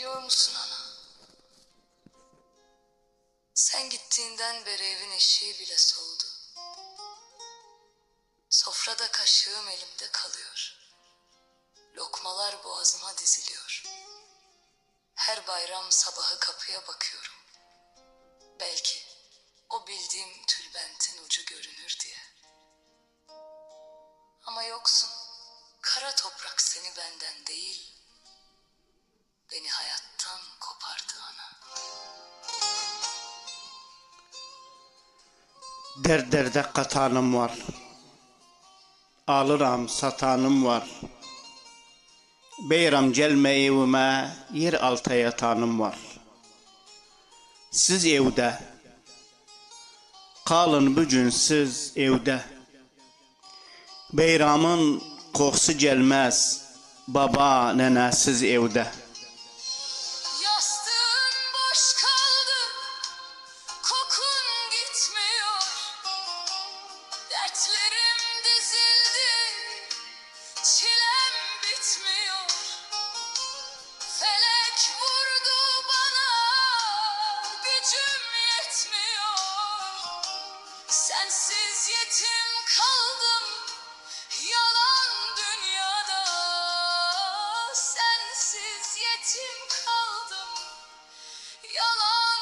Biliyor musun ana? Sen gittiğinden beri evin eşiği bile soğudu. Sofrada kaşığım elimde kalıyor. Lokmalar boğazıma diziliyor. Her bayram sabahı kapıya bakıyorum. Belki o bildiğim tülbentin ucu görünür diye. Ama yoksun. Kara toprak seni benden değil, beni hayattan kopardı ana. Derde katanım var. Alıram satanım var. Beyram gelme evime, yer alta yatanım var. Siz evde, kalın bugün siz evde. Beyramın kokusu gelmez, baba nenesiz evde. Yastığın boş kaldı, kokun gitmiyor. Dertlerim dizildi, çilem bitmiyor. Felek vurdu bana, gücüm yetmiyor. Sensiz yetim kaldım, yalan dünyada. Sensiz yetim kaldım, yalan